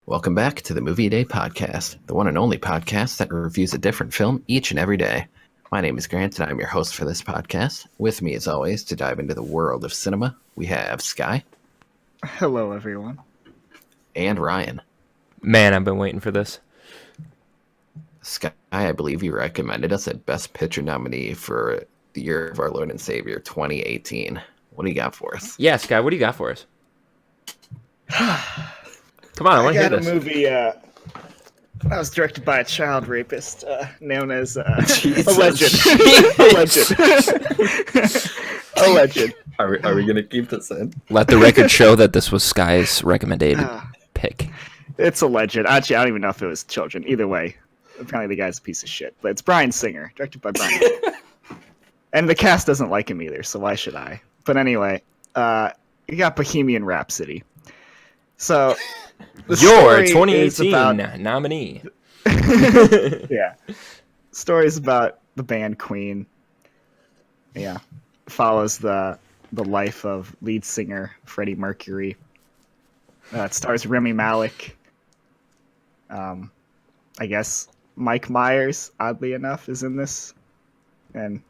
Welcome back to the Movie Day Podcast, the one and only podcast that reviews a different film each and every day. My name is Grant, and I'm your host for this podcast. With me, as always, to dive into the world of cinema, we have Sky. Hello, everyone. And Ryan. Man, I've been waiting for this. Sky, I believe you recommended us a Best Picture nominee for the year of our Lord and Savior, 2018. What do you got for us? Yeah, Sky, what do you got for us? Come on, I want to hear this. I got a movie that was directed by a child rapist known as Alleged. Alleged. Are we going to keep this in? Let the record show that this was Sky's recommended pick. It's alleged. Actually, I don't even know if it was children. Either way, apparently the guy's a piece of shit. But it's Bryan Singer, directed by Bryan. And the cast doesn't like him either, so why should I? But anyway, you got Bohemian Rhapsody. So, your 2018 nominee. Yeah. Story's about the band Queen. Yeah. Follows the life of lead singer Freddie Mercury. It stars Rami Malek. I guess Mike Myers, oddly enough, is in this. And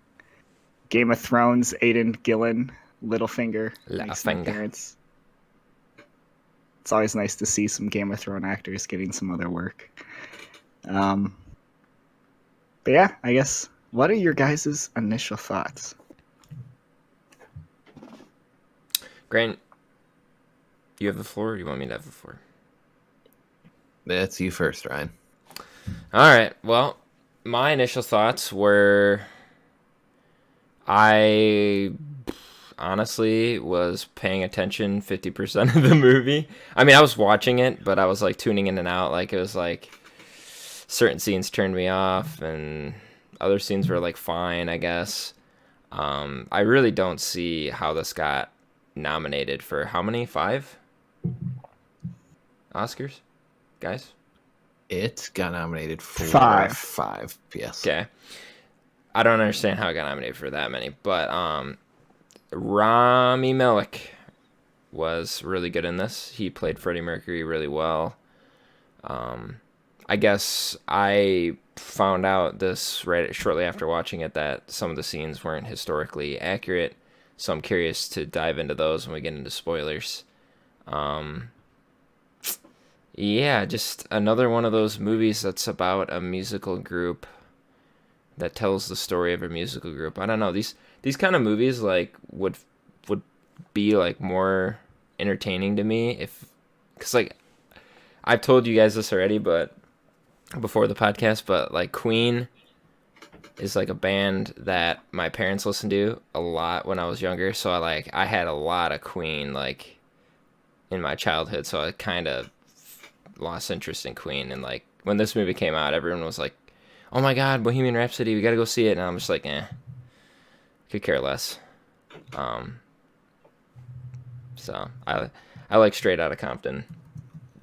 Game of Thrones, Aidan Gillen, Littlefinger, makes an appearance. It's always nice to see some Game of Thrones actors getting some other work. But yeah, I guess, what are your guys' initial thoughts? Grant, you have the floor, or do you want me to have the floor? That's you first, Ryan. All right, well, my initial thoughts were I honestly was paying attention 50% of the movie. I mean, I was watching it, but I was like tuning in and out. Like, it was like certain scenes turned me off and other scenes were like fine, I guess. I really don't see how this got nominated for how many? 5 Oscars, guys? It got nominated for 5, yes. Okay. I don't understand how it got nominated for that many, but Rami Malek was really good in this. He played Freddie Mercury really well. I guess I found out this right shortly after watching it that some of the scenes weren't historically accurate, so I'm curious to dive into those when we get into spoilers. Yeah, just another one of those movies that's about a musical group that tells the story of a musical group. I don't know, these kind of movies like would be like more entertaining to me because like I've told you guys this already, but before the podcast, but like Queen is like a band that my parents listened to a lot when I was younger, so I had a lot of Queen like in my childhood, so I kind of lost interest in Queen. And like when this movie came out, everyone was like, oh my god, Bohemian Rhapsody, we gotta go see it. And I'm just like, could care less. So I like Straight Outta Compton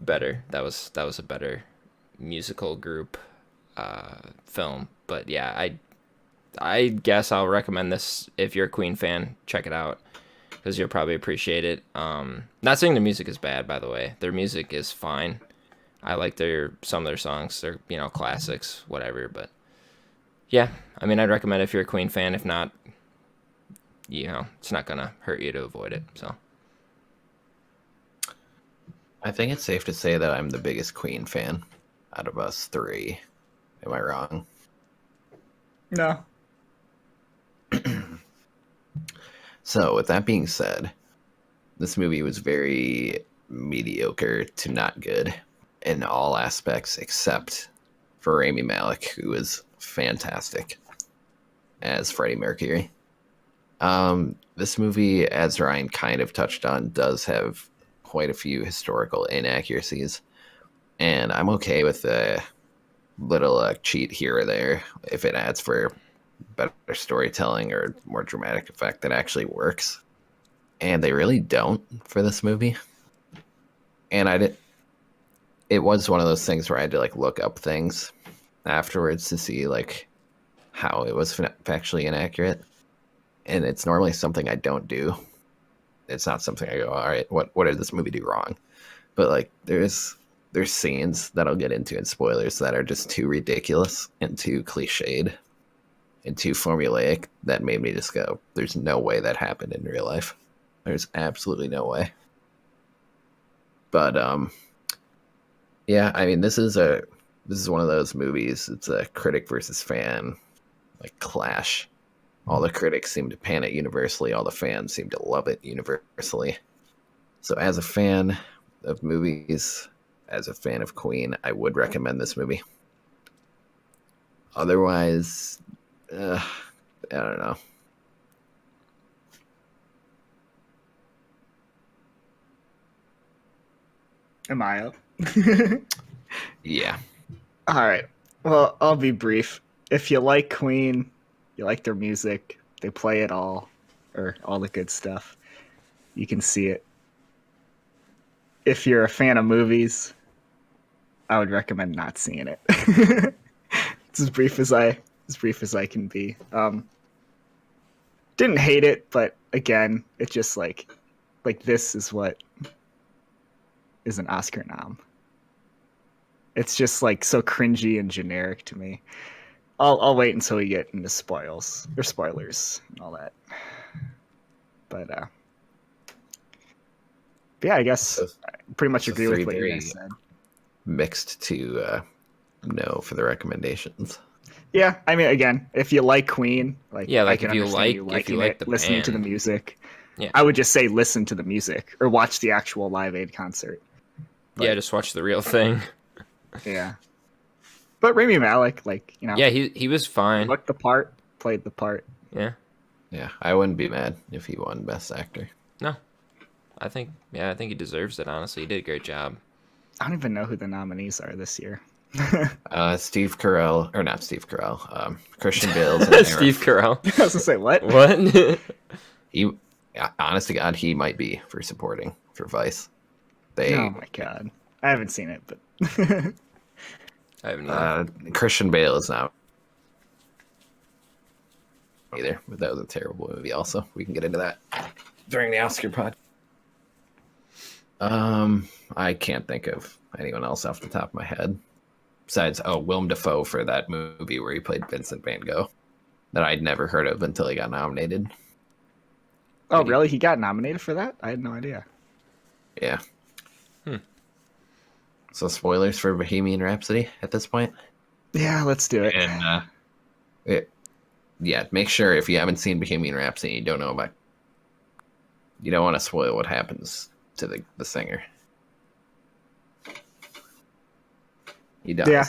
better. That was a better musical group film. But yeah, I guess I'll recommend this if you're a Queen fan. Check it out because you'll probably appreciate it. Not saying the music is bad, by the way. Their music is fine. I like some of their songs. They're, classics, whatever. But yeah, I mean, I'd recommend it if you're a Queen fan. If not, it's not gonna hurt you to avoid it. So I think it's safe to say that I'm the biggest Queen fan out of us 3. Am I wrong? No. So, with that being said, this movie was very mediocre to not good in all aspects except for Rami Malek, who was fantastic as Freddie Mercury. This movie, as Ryan kind of touched on, does have quite a few historical inaccuracies, and I'm okay with a little cheat here or there if it adds for better storytelling or more dramatic effect that actually works. And they really don't for this movie. And it was one of those things where I had to like look up things afterwards to see like how it was factually inaccurate. And it's normally something I don't do. It's not something I go, all right, what did this movie do wrong? But like there's there's scenes that I'll get into in spoilers that are just too ridiculous and too cliched and too formulaic that made me just go, there's no way that happened in real life. There's absolutely no way. But yeah, I mean, this is one of those movies. It's a critic versus fan like clash. All the critics seem to pan it universally. All the fans seem to love it universally. So as a fan of movies, as a fan of Queen, I would recommend this movie. Otherwise, I don't know. Am I up? Yeah. All right. Well, I'll be brief. If you like Queen, you like their music, they play it all, or all the good stuff, you can see it. If you're a fan of movies, I would recommend not seeing it. It's as brief as I can be. Didn't hate it, but again, it just like this is what is an Oscar nom. It's just like so cringy and generic to me. I'll wait until we get into spoilers and all that. But yeah, I guess I pretty much agree with what you guys said. Mixed to no for the recommendations. Yeah, I mean, again, if you like Queen, like yeah, like I can if you understand like the listening band. to the music, Yeah, I would just say listen to the music or watch the actual Live Aid concert. But, yeah, just watch the real thing. Yeah, but Rami Malek, like yeah, he was fine. Looked the part, played the part. Yeah, I wouldn't be mad if he won Best Actor. No, I think he deserves it. Honestly, he did a great job. I don't even know who the nominees are this year. Steve Carell, or not Steve Carell, Christian Bale. And Steve Carell. I was gonna say what? What? He, honest to God, he might be for supporting for Vice. Oh my God, I haven't seen it, but I haven't. Christian Bale is not either, but that was a terrible movie. Also, we can get into that during the Oscar pod. I can't think of anyone else off the top of my head. Besides, Willem Dafoe for that movie where he played Vincent Van Gogh that I'd never heard of until he got nominated. Oh, really? He got nominated for that? I had no idea. Yeah. So spoilers for Bohemian Rhapsody at this point? Yeah, let's do it. And yeah, make sure if you haven't seen Bohemian Rhapsody, you don't want to spoil what happens to the singer. He dies. Yeah.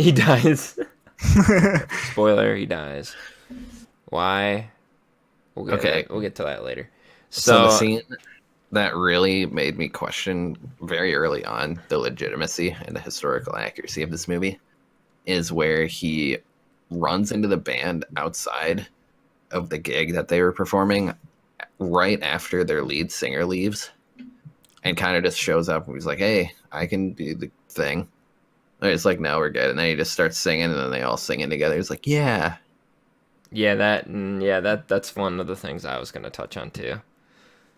He dies. Spoiler, he dies. Why? We'll get to that later. So the scene that really made me question very early on the legitimacy and the historical accuracy of this movie is where he runs into the band outside of the gig that they were performing right after their lead singer leaves and kind of just shows up and he's like, hey, I can do the thing. And it's like, no, we're good. And then he just starts singing and then they all sing it together. It's like, yeah. That's one of the things I was going to touch on too.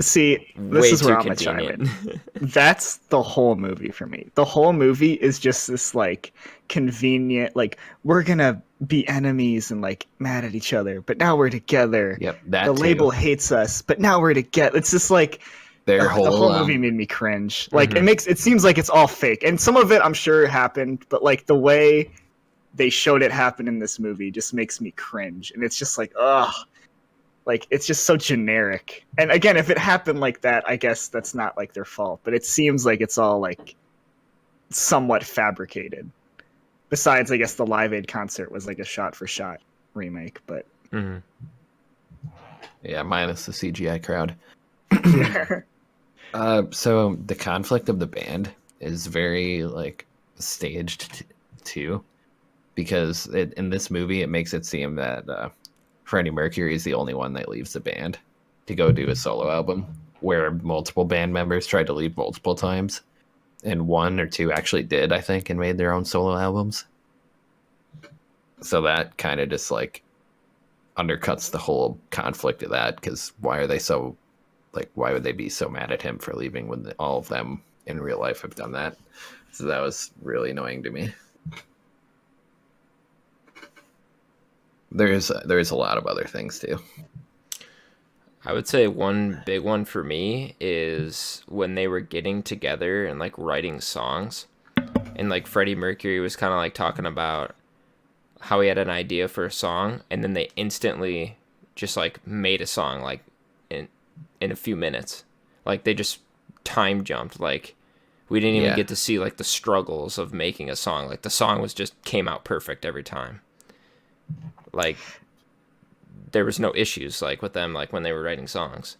See, this is where I'm gonna chime in. That's the whole movie for me. The whole movie is just this like convenient, like we're gonna be enemies and like mad at each other, but now we're together. Yep, the label hates us, but now we're together. It's just like the whole movie made me cringe. Like it seems like it's all fake, and some of it I'm sure happened, but like the way they showed it happen in this movie just makes me cringe, and it's just like ugh. Like, it's just so generic. And again, if it happened like that, I guess that's not, like, their fault. But it seems like it's all, like, somewhat fabricated. Besides, I guess, the Live Aid concert was, like, a shot-for-shot remake, but... Yeah, minus the CGI crowd. So, the conflict of the band is very, like, staged, too. Because in this movie, it makes it seem that... Freddie Mercury is the only one that leaves the band to go do a solo album, where multiple band members tried to leave multiple times, and one or two actually did, I think, and made their own solo albums. So that kind of just like undercuts the whole conflict of that, because why would they be so mad at him for leaving when all of them in real life have done that? So that was really annoying to me. There's a lot of other things too. I would say one big one for me is when they were getting together and like writing songs, and like Freddie Mercury was kind of like talking about how he had an idea for a song, and then they instantly just like made a song like in a few minutes. Like they just time jumped. Like we didn't even get to see like the struggles of making a song. Like the song was just came out perfect every time. Like there was no issues like with them like when they were writing songs,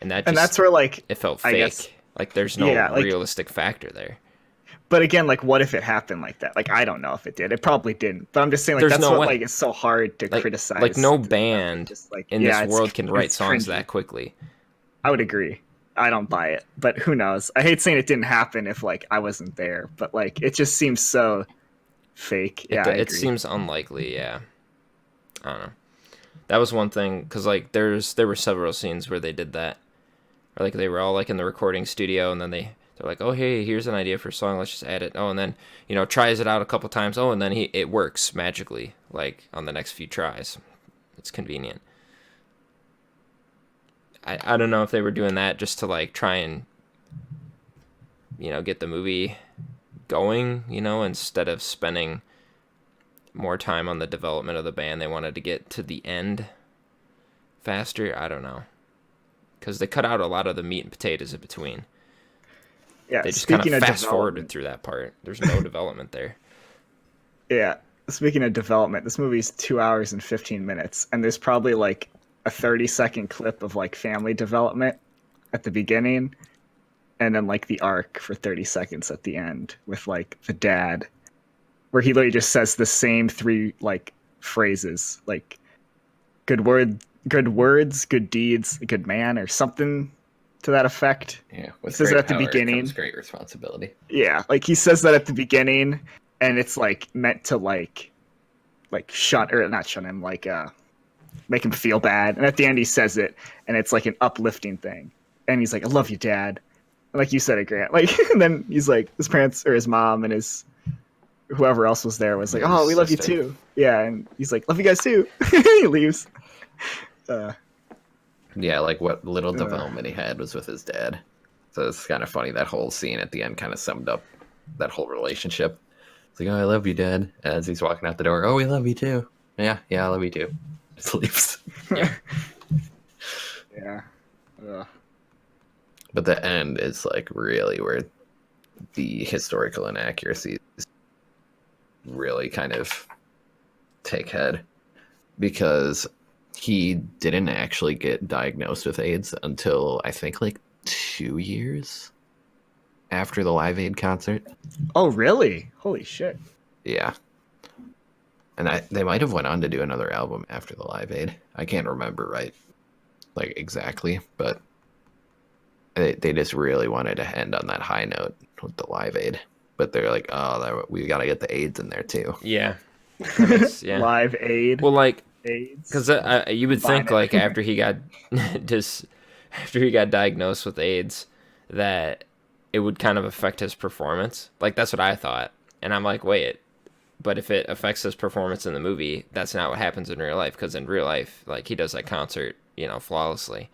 and that's where like it felt fake. Guess, like there's no realistic factor there. But again, like what if it happened like that? Like I don't know if it did. It probably didn't. But I'm just saying like there's that's no what way. like it's so hard to criticize. Like no band just, like, in this world can write songs cringy. That quickly. I would agree. I don't buy it, but who knows? I hate saying it didn't happen if like I wasn't there, but like it just seems so fake. Yeah, it seems unlikely. Yeah, I don't know. That was one thing because like there were several scenes where they did that, or like they were all like in the recording studio, and then they're like, oh hey, here's an idea for a song, let's just add it. Oh, and then tries it out a couple times. Oh, and then it works magically like on the next few tries. It's convenient. I don't know if they were doing that just to like try and get the movie going, instead of spending more time on the development of the band. They wanted to get to the end faster. I don't know, because they cut out a lot of the meat and potatoes in between. Yeah, they just kind of fast forwarded through that part. There's no development there. Yeah, speaking of development, this movie's 2 hours and 15 minutes, and there's probably like a 30-second clip of like family development at the beginning, and then like the arc for 30 seconds at the end with like the dad, where he literally just says the same three like phrases, like good words, good deeds, good man, or something to that effect. Yeah, he says it at the beginning. Comes great responsibility. Yeah, like he says that at the beginning, and it's like meant to like not shut him, like make him feel bad. And at the end, he says it, and it's like an uplifting thing. And he's like, "I love you, Dad." And like you said it, Grant. Like, and then he's like, his parents or his mom and his whoever else was there was like, "Oh, we love you too." Yeah, and he's like, "Love you guys too." He leaves. Yeah, like what little development he had was with his dad. So it's kind of funny, that whole scene at the end kind of summed up that whole relationship. It's like, "Oh, I love you, Dad." As he's walking out the door, "Oh, we love you too." Yeah, I love you too. Just leaves. Yeah. But the end is like really where the historical inaccuracies really kind of take head, because he didn't actually get diagnosed with AIDS until I think like 2 years after the Live Aid concert. Oh, really? Holy shit. Yeah. And they might have went on to do another album after the Live Aid. I can't remember like exactly, but they just really wanted to end on that high note with the Live Aid. But they're like, "Oh, we got to get the AIDS in there too." Yeah. Yeah. Live Aid. Well, like, AIDS. because you would think like after he got diagnosed with AIDS, that it would kind of affect his performance. Like that's what I thought, and I'm like, wait, but if it affects his performance in the movie, that's not what happens in real life. Because in real life, like he does that concert, flawlessly.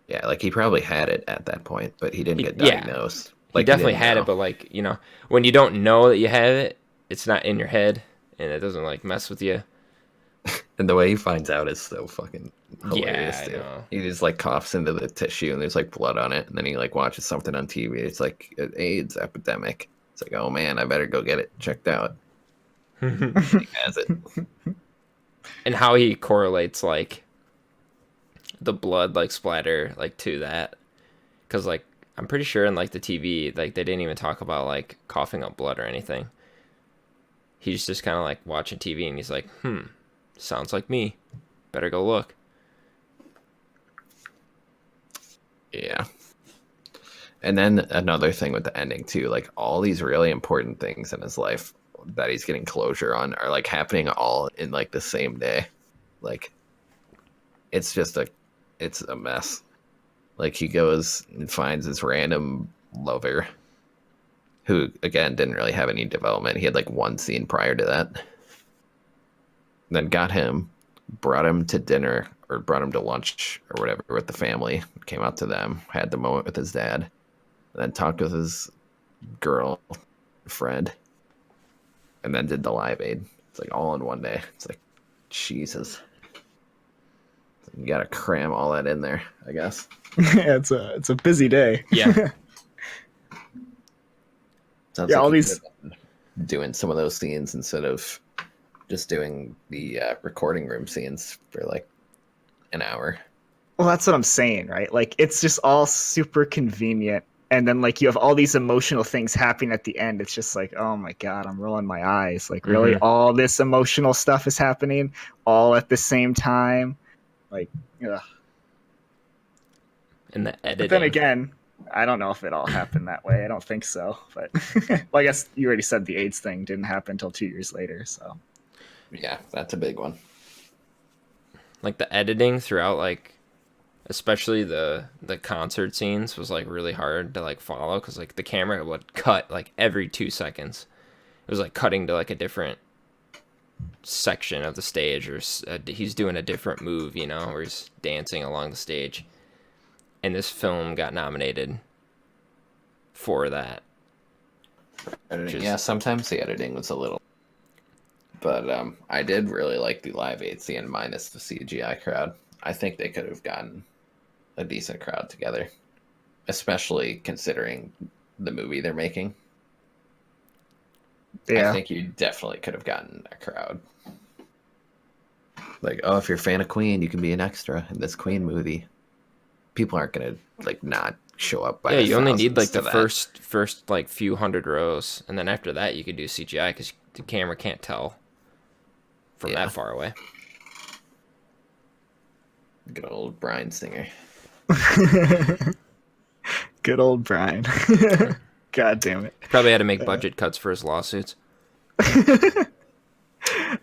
Yeah, like he probably had it at that point, but he didn't get diagnosed. Yeah. Like, he definitely had it, but like when you don't know that you have it, it's not in your head, and it doesn't like mess with you. And the way he finds out is so fucking hilarious, yeah, I know. He just like coughs into the tissue and there's like blood on it, and then he like watches something on TV. It's like an AIDS epidemic. It's like, oh man, I better go get it checked out. He has it. And how he correlates like the blood like splatter like to that, because like I'm pretty sure in like the TV like they didn't even talk about like coughing up blood or anything. He's just kind of like watching TV and he's like, sounds like me. Better go look. Yeah. And then another thing with the ending too, like all these really important things in his life that he's getting closure on are like happening all in like the same day. Like it's a mess. Like he goes and finds this random lover who again didn't really have any development. He had like one scene prior to that. Then got him, brought him to dinner or brought him to lunch or whatever with the family. Came out to them, had the moment with his dad, and then talked with his girl friend, and then did the Live Aid. It's like all in one day. It's like, Jesus. You gotta cram all that in there, I guess. Yeah, it's a busy day. Yeah. Sounds Yeah, like all you these could have been doing some of those scenes instead of just doing the recording room scenes for like an hour. Well, that's what I'm saying, right? Like, it's just all super convenient. And then, like, you have all these emotional things happening at the end. It's just like, oh my God, I'm rolling my eyes. Like, really? All this emotional stuff is happening all at the same time? Like, ugh. And the editing. But then again, I don't know if it all happened that way. I don't think so. But, well, I guess you already said the AIDS thing didn't happen until 2 years later, so. Yeah, that's a big one. Like, the editing throughout, like, especially the concert scenes was like really hard to like follow because like the camera would cut like every 2 seconds. It was like cutting to like a different section of the stage, or he's doing a different move, you know, or he's dancing along the stage. And this film got nominated for that. Editing. Yeah, sometimes the editing was a little, but I did really like the Live Aid scene minus the CGI crowd. I think they could have gotten a decent crowd together, especially considering the movie they're making. Yeah. I think you definitely could have gotten a crowd. Like, oh, if you're a fan of Queen, you can be an extra in this Queen movie. People aren't gonna like not show up by. Yeah, you only need like the that. first like few hundred rows, and then after that you could do CGI because the camera can't tell from that far away. Good old Bryan Singer. Good old Brian. God damn it. Probably had to make budget cuts for his lawsuits.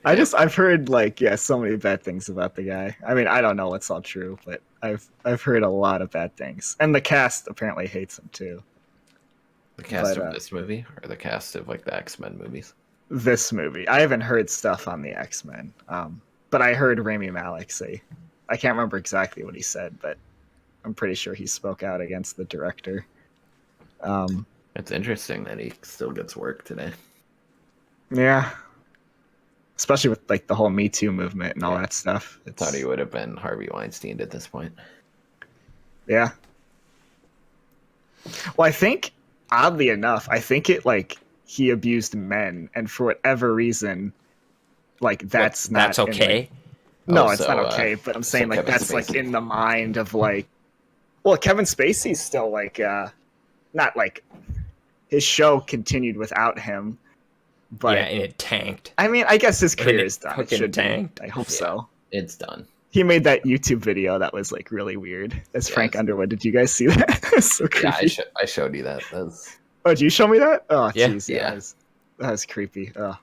I've heard like, yeah, so many bad things about the guy. I mean, I don't know what's all true, but I've heard a lot of bad things. And the cast apparently hates him too. The cast of this movie or the cast of like the X-Men movies? This movie. I haven't heard stuff on the X-Men. But I heard Rami Malek say, I can't remember exactly what he said, but I'm pretty sure he spoke out against the director. It's interesting that he still gets work today. Yeah. Especially with like the whole Me Too movement and all that stuff. I thought he would have been Harvey Weinstein at this point. Yeah. Well, I think, oddly enough, I think it like he abused men, and for whatever reason, like that's not that's okay. Like, no, it's not okay. But I'm saying like that's Spacey. Like in the mind of like, well, Kevin Spacey's still like, not like his show continued without him. But yeah, and it tanked. I mean, I guess his career is done. It should tanked. I hope so. It's done. He made that YouTube video that was like really weird. As Frank Underwood. Did you guys see that? So creepy. Yeah, I showed you that. Oh, did you show me that? Oh, yeah. Geez, yeah. That was creepy. Oh.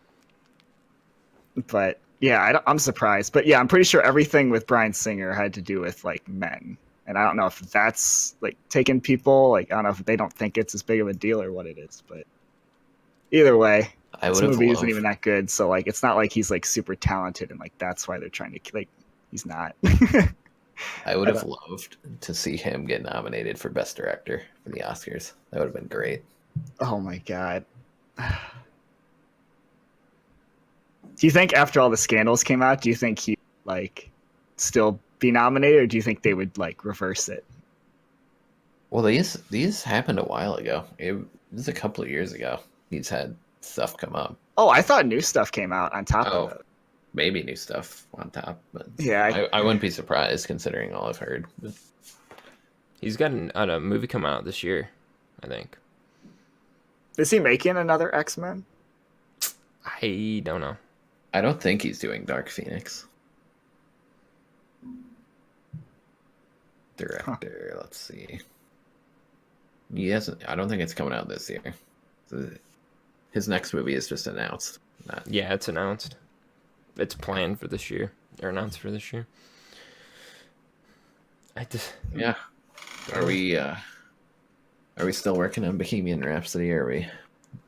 But yeah, I'm surprised. But yeah, I'm pretty sure everything with Bryan Singer had to do with like men. And I don't know if that's like taking people. Like I don't know if they don't think it's as big of a deal or what it is. But either way. This movie isn't even that good, so like it's not like he's like super talented and like that's why they're trying to like he's not. I would have loved to see him get nominated for Best Director for the Oscars. That would have been great. Oh my God. Do you think after all the scandals came out, do you think he like still be nominated, or do you think they would like reverse it? Well, these happened a while ago. It was a couple of years ago. He's had stuff come up. Oh, I thought new stuff came out on top of it. Maybe new stuff on top, but yeah, I wouldn't be surprised considering all I've heard. He's got a movie come out this year, I think. Is he making another X-Men? I don't know. I don't think he's doing Dark Phoenix. Director, let's see. He hasn't. I don't think it's coming out this year. His next movie is just announced. Yeah, it's announced. It's planned for this year. Or announced for this year. Yeah. Are we still working on Bohemian Rhapsody, or are we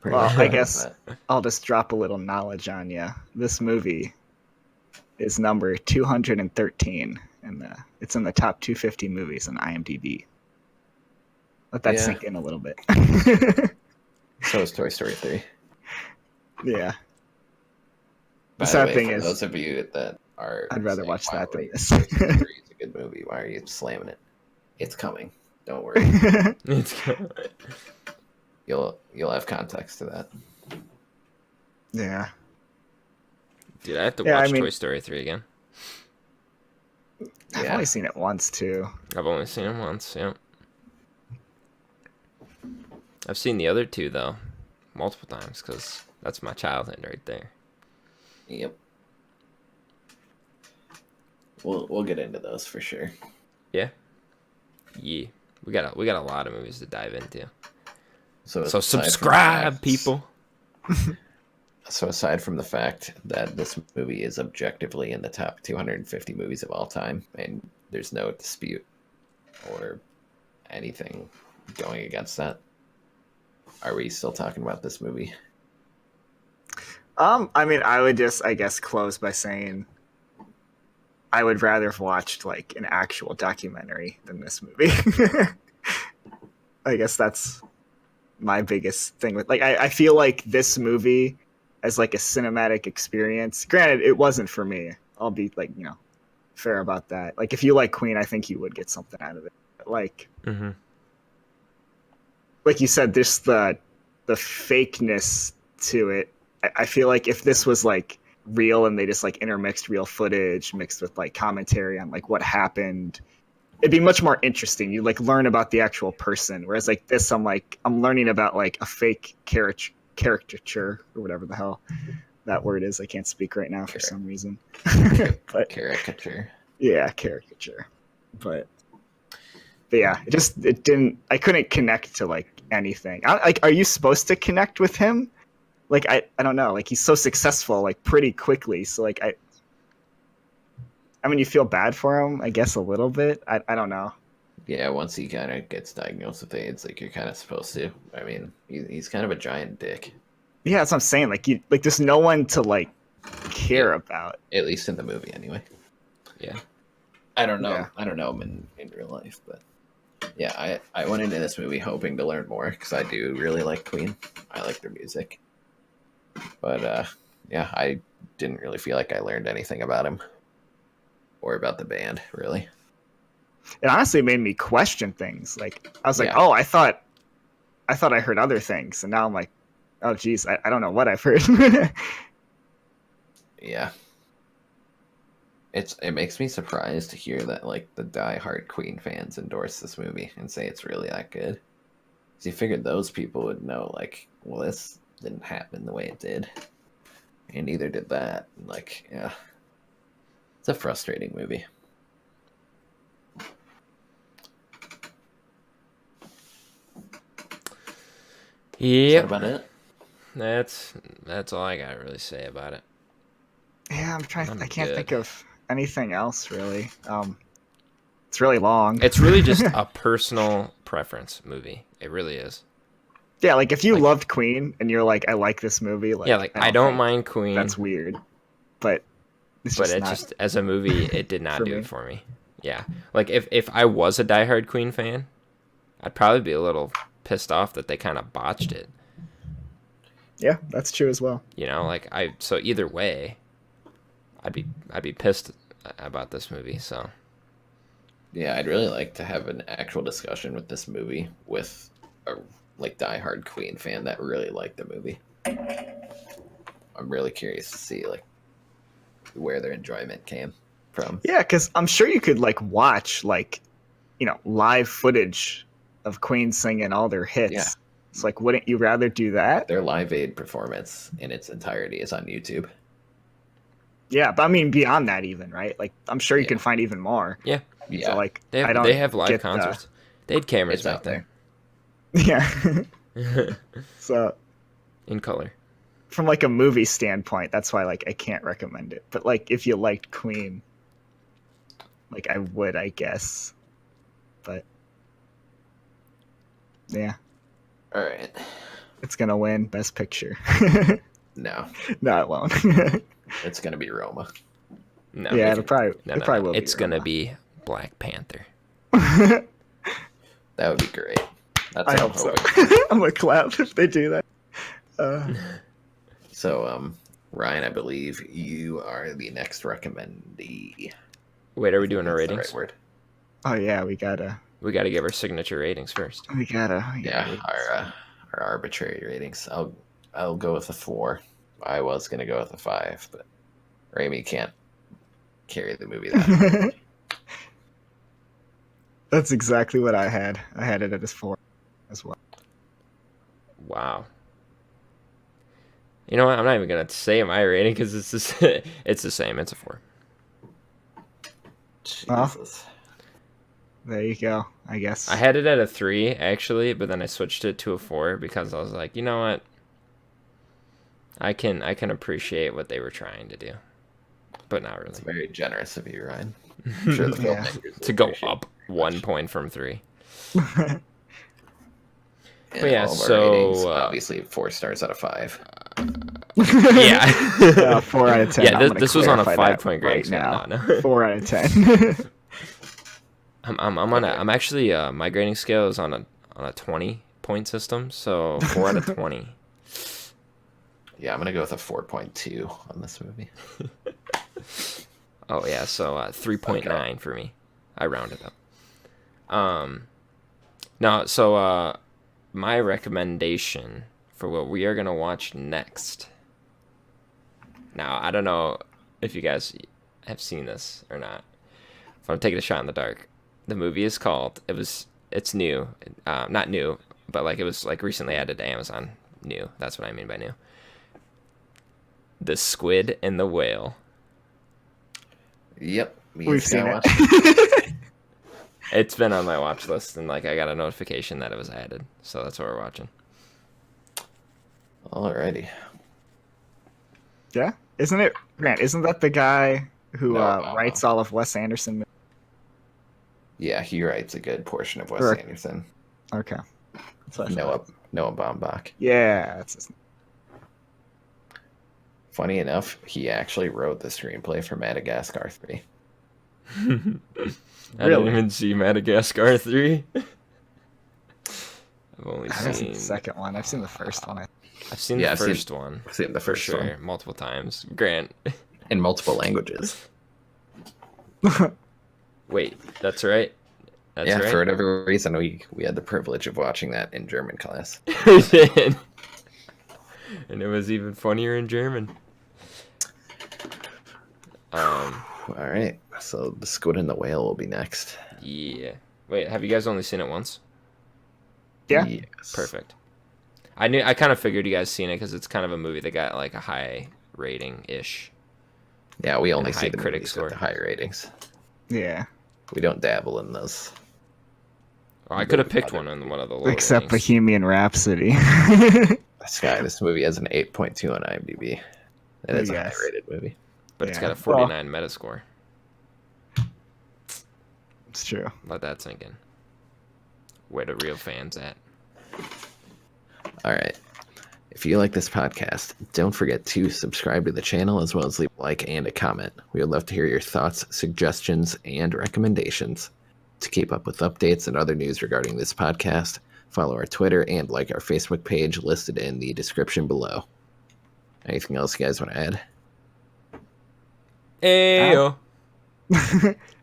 Well, I guess I'll just drop a little knowledge on you. This movie is number 213, and it's in the top 250 movies on IMDb. Let that sink in a little bit. So is Toy Story 3. Yeah. By the way, for those of you that are, I'd rather watch that than this. Toy Story 3 is a good movie. Why are you slamming it? It's coming. Don't worry. It's coming. You'll have context to that. Yeah. Dude, I have to watch Toy Story 3 again. I've only seen it once, too. I've only seen it once, yeah. I've seen the other two, though, multiple times, because that's my childhood right there. Yep. We'll get into those for sure. Yeah. Yeah. We got a lot of movies to dive into. So subscribe, people. So aside from the fact that this movie is objectively in the top 250 movies of all time, and there's no dispute or anything going against that, are we still talking about this movie? I mean, I would just, I guess, close by saying I would rather have watched like an actual documentary than this movie. I guess that's my biggest thing with like I feel like this movie as like a cinematic experience. Granted, it wasn't for me. I'll be like, fair about that. Like if you like Queen, I think you would get something out of it. But, like like you said, there's the fakeness to it. I feel like if this was like real and they just like intermixed real footage mixed with like commentary on like what happened, it'd be much more interesting. You like learn about the actual person, whereas like this, I'm learning about like a fake caricature or whatever the hell that word is. I can't speak right now for some reason. But Caricature. Yeah, caricature. But yeah, I couldn't connect to like anything. Are you supposed to connect with him? Like I don't know. Like he's so successful like pretty quickly. So like I mean, you feel bad for him, I guess, a little bit. I don't know. Yeah, once he kind of gets diagnosed with AIDS, like you're kind of supposed to. I mean, he's kind of a giant dick. Yeah, that's what I'm saying. Like there's no one to like care about. At least in the movie, anyway. Yeah. I don't know. Yeah. I don't know him in real life, but yeah, I went into this movie hoping to learn more because I do really like Queen. I like their music, but yeah, I didn't really feel like I learned anything about him or about the band, really. It honestly made me question things. Like I was like, oh, I thought I heard other things, and now I'm like, oh, geez, I don't know what I've heard. Yeah. It makes me surprised to hear that like the diehard Queen fans endorse this movie and say it's really that good. Because you figured those people would know, like, well, this didn't happen the way it did, and neither did that. And, like, yeah, it's a frustrating movie. Yeah, about it. That's all I gotta really say about it. Yeah, I can't think of anything else really. It's really long. It's really just a personal preference movie. It really is. Yeah, like if you loved Queen and you're like, I like this movie. Like, yeah, like I don't mind Queen. That's weird, but it's just as a movie, it did not do it for me. Yeah, like if I was a diehard Queen fan, I'd probably be a little pissed off that they kind of botched it. Yeah, that's true as well. So either way, I'd be pissed about this movie. So yeah, I'd really like to have an actual discussion with this movie with a diehard Queen fan that really liked the movie. I'm really curious to see where their enjoyment came from. Yeah, because I'm sure you could watch live footage of Queen singing all their hits. Yeah. It's like, wouldn't you rather do that? Their Live Aid performance in its entirety is on YouTube. Yeah, but I mean beyond that even, right? Like I'm sure you can find even more. Yeah. Yeah. So, they have live concerts. They had cameras back there. Yeah. So in color. From a movie standpoint, that's why I can't recommend it. But if you liked Queen, I would, I guess. But yeah. All right. it's gonna win Best Picture. No, No, it won't. it's gonna be Roma. No, Yeah, it probably will be It's gonna Roma. be Black Panther. That would be great. That's I what hope so. hoping. I'm gonna clap if they do that. So, Ryan, I believe you are the next recommendee. Wait, are we doing our That's the ratings? right word. Oh yeah, we gotta give our signature ratings first. Yeah, our arbitrary ratings. I'll go with a 4. I was gonna go with a 5, but Raimi can't carry the movie that. That's exactly what I had. I had it as 4 as well. Wow. You know what? I'm not even gonna say my rating because it's it's the same. It's a 4. Jesus. There you go. I guess I had it at a 3 actually, but then I switched it to a 4 because I was like, you know what? I can appreciate what they were trying to do, but not really. It's very generous of you, Ryan. I'm sure the filmmakers To go up 1 point from 3. And But yeah, all of our so, ratings, obviously 4 stars out of 5. Yeah. 4 out of 10. Yeah, I'm this was on a clarify that 5-point grading scale. now. No. 4 out of 10. I'm actually my grading scale is on a 20-point system, so 4 out of 20. Yeah, I'm gonna go with a 4.2 on this movie. Oh yeah, so 3.9 for me. I rounded up. Now, so my recommendation for what we are gonna watch next. Now, I don't know if you guys have seen this or not. So I'm taking a shot in the dark. The movie is called. It's new, not new, but like it was like recently added to Amazon. New. That's what I mean by new. The Squid and the Whale. Yep, We've seen it. It's been on my watch list, and like I got a notification that it was added, so that's what we're watching. Alrighty. Yeah, isn't it, Grant? Isn't that the guy who No. writes all of Wes Anderson? Yeah, he writes a good portion of Wes Correct. Anderson. Okay. That's what I thought. Noah Baumbach. Yeah, that's his name. Funny enough, he actually wrote the screenplay for Madagascar 3. I didn't even see Madagascar 3. I've only I've seen seen the second one. I've seen the first one. I've seen the first one. I've seen the For first sure, one. multiple times. Grant. In multiple languages. Wait, that's right. That's yeah, right. for whatever reason, we had the privilege of watching that in German class. We did. And it was even funnier in German. Alright, so The Squid and the Whale will be next. Yeah. Wait, have you guys only seen it once? Yeah. Yes. Perfect. I kind of figured you guys seen it because it's kind of a movie that got like a high rating ish. Yeah, we only And a see high the critic movies score. with the high ratings. Yeah. We don't dabble in those. Well, I could have picked one in one of the lower Except ratings. Bohemian Rhapsody. This movie has an 8.2 on IMDb. It is a Yes. high-rated movie. But it's Yeah. got a 49 Metascore. It's true. Let that sink in. Where the real fans at? All right. If you like this podcast, don't forget to subscribe to the channel as well as leave a like and a comment. We would love to hear your thoughts, suggestions, and recommendations. To keep up with updates and other news regarding this podcast, follow our Twitter and like our Facebook page listed in the description below. Anything else you guys want to add? Ayo.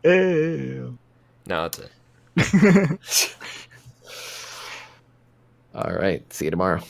Ew. No, that's it. All right. See you tomorrow.